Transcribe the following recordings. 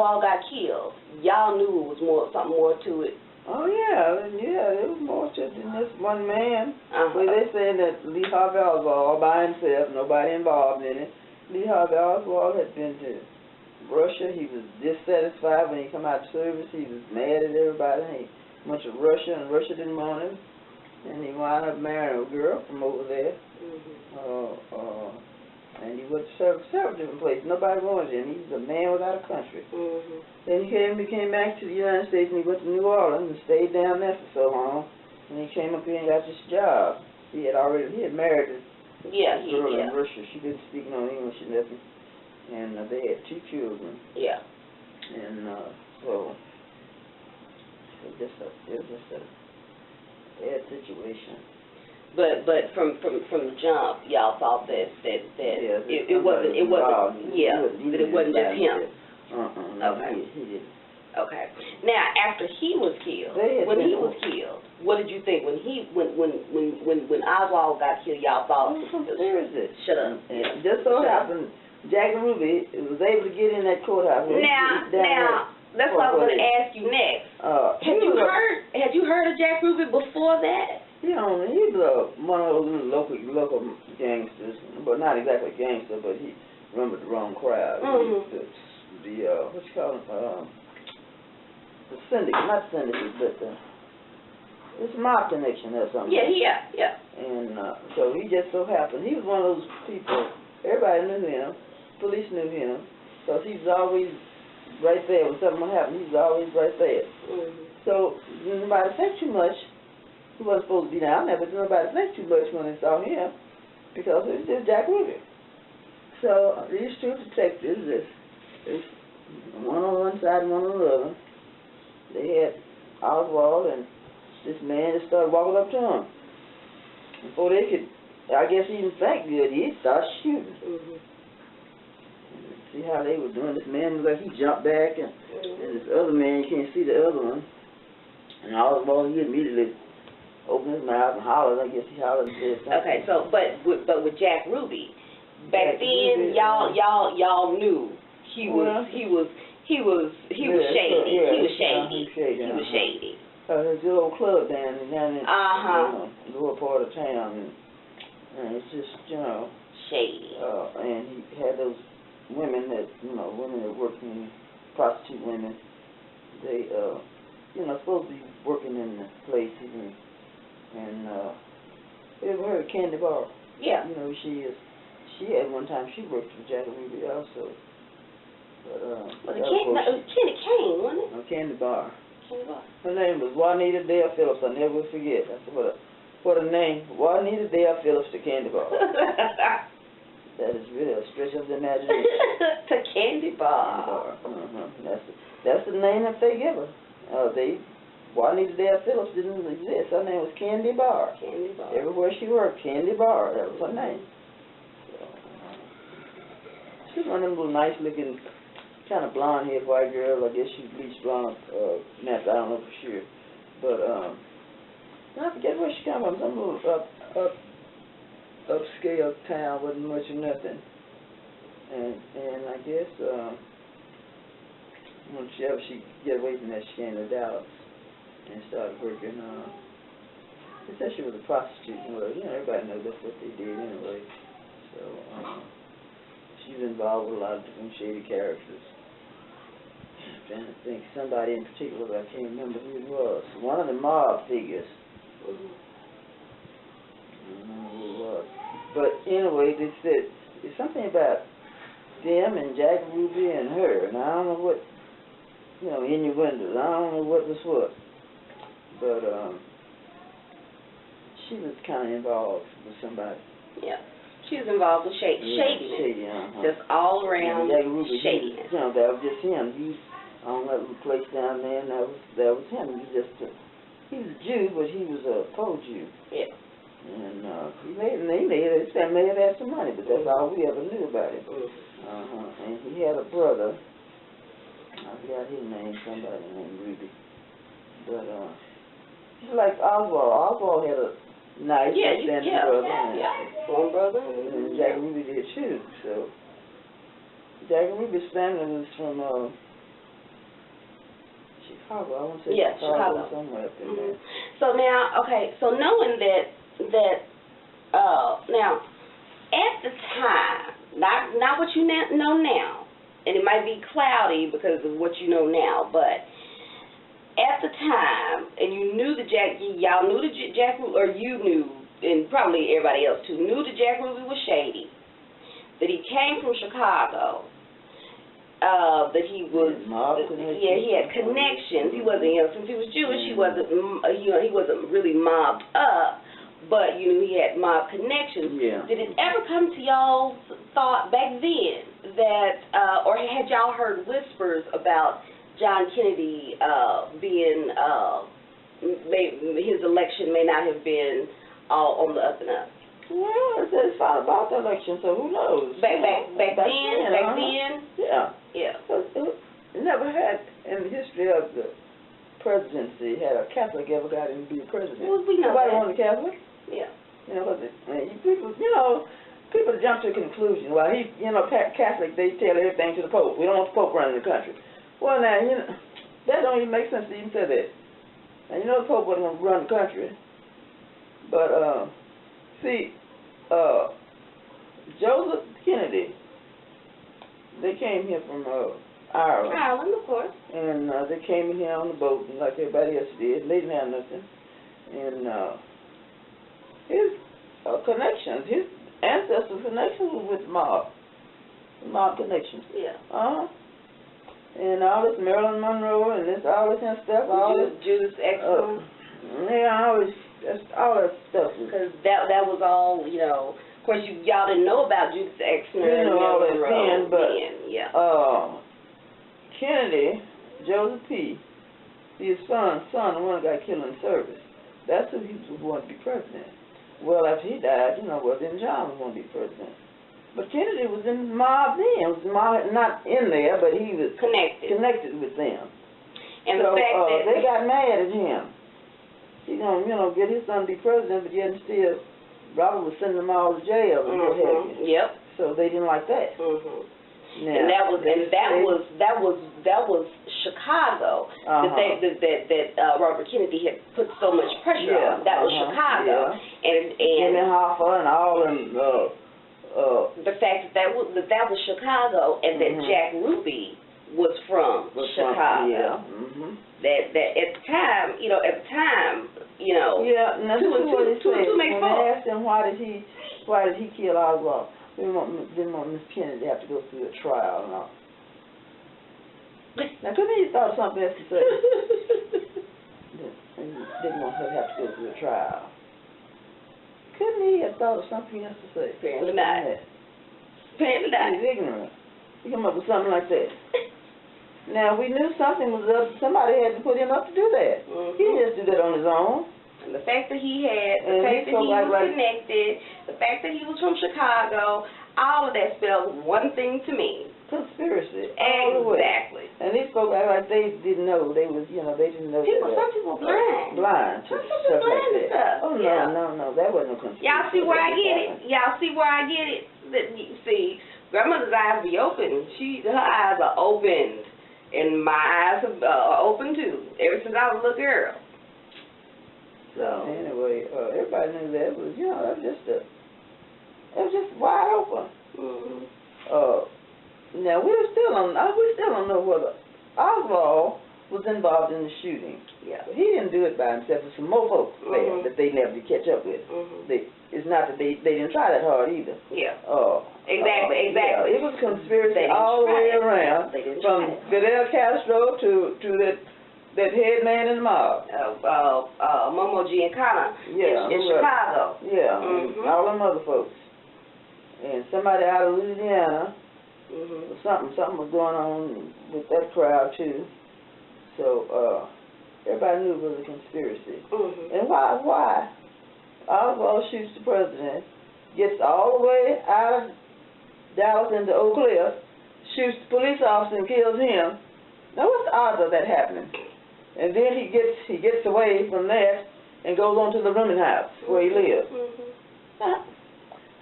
Oswald got killed, y'all knew it was something more to it. Oh yeah, there was more to it than this one man. But they saying that Lee Harvey Oswald all by himself, nobody involved in it. Lee Harvey Oswald had been to Russia. He was dissatisfied when he come out of service. He was mad at everybody. He went to Russia, and Russia didn't want him. And he wound up marrying a girl from over there. And he went to several different places. Nobody wanted him. He was a man without a country. Then he came back to the United States, and he went to New Orleans and stayed down there for so long. And he came up here and got this job. He had married a girl in Russia. She didn't speak no English or nothing. And they had 2 children. Yeah. And so it was just a bad situation. But from the jump, y'all thought that it wasn't just him. Okay. He didn't. Okay. Now after he was killed, what did you think when Oswald got killed? Y'all thought conspiracy. Shut up. And just so happened, Jack Ruby was able to get in that courthouse. Now that's what I was going to ask you next. Had you heard of Jack Ruby before that? Yeah, he was one of those local gangsters, but not exactly gangster, but he remembered the wrong crowd. What you call him? The syndicate, not syndicate, but it's mob connection or something. Yeah. And so he just so happened, he was one of those people, everybody knew him, police knew him, because he was always right there. When something happened, he was always right there. So nobody think too much. He wasn't supposed to be down there, but nobody think too much when they saw him, because it was just Jack Ruby. So these 2 detectives, there's one on one side and one on the other. They had Oswald and this man that started walking up to him. Before they could, I guess, even think good, he started shooting. See how they were doing. This man was like he jumped back, and this other man, you can't see the other one. And Oswald, he immediately opened his mouth and hollered. I guess he hollered and said something. Okay, so but with Jack Ruby, back then y'all knew he was shady. He was shady. There's a little club down in the lower part of town, and it's just shady. And he had those women that work in prostitute women. They supposed to be working in the places and you ever heard of Candy Bar? Yeah. She had one time, she worked for Jack Ruby also. But Candy Cane, wasn't it? No, Candy Bar. Candy Bar. Her name was Juanita Dale Phillips. I never will forget. That's what a name. Juanita Dale Phillips to Candy Bar. That is really a stretch of the imagination. To Candy Bar. That's the name that they give her. Juanita Dale Phillips didn't exist. Her name was Candy Bar. Candy Bar. Everywhere she worked, Candy Bar. That was her name. She's one of them little nice-looking, kind of blonde-haired white girl. I guess she bleached blonde. I don't know for sure. But I forget where she came from. Some little upscale town, wasn't much of nothing. And I guess once she get away from that, she came to Dallas and started working. They said she was a prostitute. Well, everybody knows that's what they did anyway. So she was involved with a lot of different shady characters. I'm trying to think somebody in particular, but I can't remember who it was. One of the mob figures. I don't know who it was. But anyway, they said it's something about them and Jack Ruby and her, and I don't know what, innuendos. I don't know what was what. But she was kind of involved with somebody. Yeah. She was involved with shadiness. Shady, Just all around shadiness. That was just him. He on that little place down there, and that was him. He was a Jew, but he was a poor Jew. Yeah. And he his family had had some money, but that's all we ever knew about him. And he had a brother. I forgot his name. Somebody named Ruby. But he's like Oswald. Oswald had a nice brother. One brother. And Jack Ruby did too. So Jack Ruby's family was from Chicago. I want to say Chicago. Somewhere up in there. So now, okay, so knowing that now, at the time, not what you know now, and it might be cloudy because of what you know now, but at the time, and you knew y'all knew the Jack Ruby, or you knew, and probably everybody else too, knew the Jack Ruby was shady, that he came from Chicago, that he was, he had connections. He wasn't, since he was Jewish, he wasn't really mobbed up, but you knew he had mob connections. Yeah. Did it ever come to y'all's thought back then that, or had y'all heard whispers about John Kennedy being, his election may not have been all on the up and up? Well, it's not about the election, so who knows? Back then? Yeah. Yeah. It never had, in the history of the presidency, had a Catholic ever got in to be a president. Well, we know Nobody that. wanted a Catholic. Yeah. People jump to a conclusion. Well, Catholic, they tell everything to the Pope. We don't want the Pope running the country. Well, now, that don't even make sense to even say that. Now, the Pope wasn't going to run the country. But, Joseph Kennedy, they came here from Ireland. Ireland, of course. And they came in here on the boat like everybody else did. They didn't have nothing. And his connections, his ancestors' connections was with mob connections. Yeah. And all this Marilyn Monroe and all this and stuff. Judas Exner. All that stuff. Because that was all, of course, y'all didn't know about Judas Exner and all that Marilyn then, but yeah. Kennedy, Joseph P., his son, the one that got killed in service, that's who he was going to be president. Well, after he died, then John was going to be president. But Kennedy was in the mob then. Was not in there, but he was connected with them. And so, the fact that they got mad at him. He's going to, get his son to be president, but yet still, Robert was sending them all to jail and what have you. Yep. So they didn't like that. Now, and that was Chicago. That Robert Kennedy had put so much pressure on. That was Chicago. And Jimmy Hoffa and all them. The fact that was Chicago, and that Jack Ruby was from Chicago. Yeah. That at the time, Yeah, and that's what he said. When they asked him why did he kill Oswald, didn't want Miss Kennedy to have to go through a trial and all. Now, couldn't he have thought of something else to say? Didn't want her to have to go through a trial. Couldn't he have thought of something else to say? Apparently not. He's ignorant. He come up with something like that. Now, we knew something was up. Somebody had to put him up to do that. He didn't just do that on his own. And the fact that he was connected, the fact that he was from Chicago, all of that spells one thing to me. Conspiracy. Exactly. And these folks act like they didn't know. They was, they didn't know. Some people blind. Blind to stuff like that. Oh, no, that wasn't no conspiracy. Y'all see where I get it? See, grandmother's eyes be open. Her eyes are opened. And my eyes are open too, ever since I was a little girl. So anyway, everybody knew that was, it was just wide open. Now we still don't know whether Oswald was involved in the shooting. Yeah. But he didn't do it by himself. There's some more folks there that they never did catch up with. It's not that they didn't try that hard either. Yeah. Exactly. Yeah, it was conspiracy all the way around, from Fidel Castro to that head man in the mob. Momo Giancana in Chicago. Yeah, all them other folks. And somebody out of Louisiana, something was going on with that crowd too. So everybody knew it was a conspiracy. And why? Oswald shoots the president, gets all the way out of Dallas into Oak Cliff, shoots the police officer and kills him. Now what's the odds of that happening? And then he gets away from that and goes on to the rooming house where he lives. Now,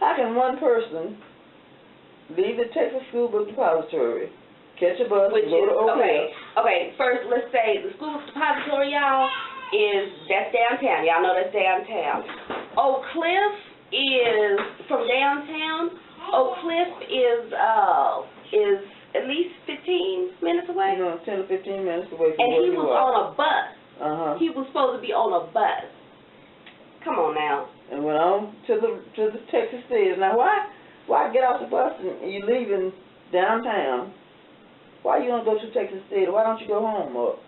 how can one person leave the Texas School Book Depository, Catch a bus, which go is, to Oak okay, Hill. okay, first let's say the school depository, y'all, that's downtown. Y'all know that's downtown. Oak Cliff is, from downtown, Oak Cliff is at least 15 minutes away. 10 to 15 minutes away from and where he you was are. on a bus. He Uh-huh. was supposed to be on a bus. Come on now. And went on to the Texas Theater. Now, why get off the bus and you leaving downtown? Why you don't go to Texas Theater? Why don't you go home? Well,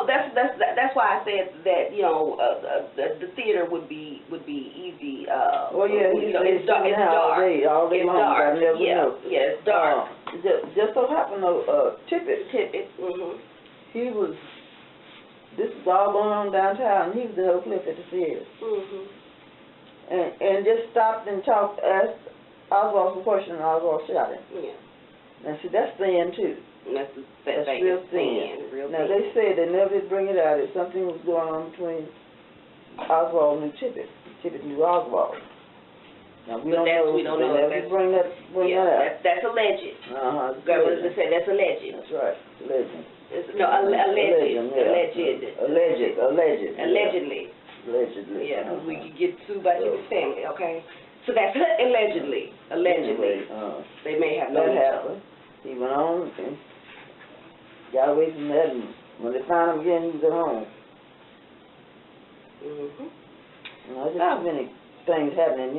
that's why I said that the theater would be easy. Well, yeah, it's dark. All day it's long. dark. I never know. Yeah, it's dark. Just so happened though, Tippett. Mhm. He was. This was all going on downtown. And he was in Oak Cliff at the theater. Mhm. And just stopped and talked, asked Oswald some questions, and Oswald shot him. Yeah. Now see, that's thin too. That's real thin. Now they said they never did bring it out. If something was going on between Oswald and Tippett. Tippett knew Oswald. Now we don't know. We don't they know. never bring that out. That's alleged. Government said that's alleged. That's right. Alleged. Allegedly. Yeah, because we could get sued by his family. Okay. So that's allegedly. Anyway, They may have that known each other. happened. He went on and got away from that, and when they found him again, he was at home. Mhm. Just too many things happening,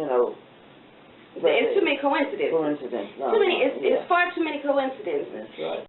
It's too many coincidences. Coincidence. Too many. It's far too many coincidences. That's right.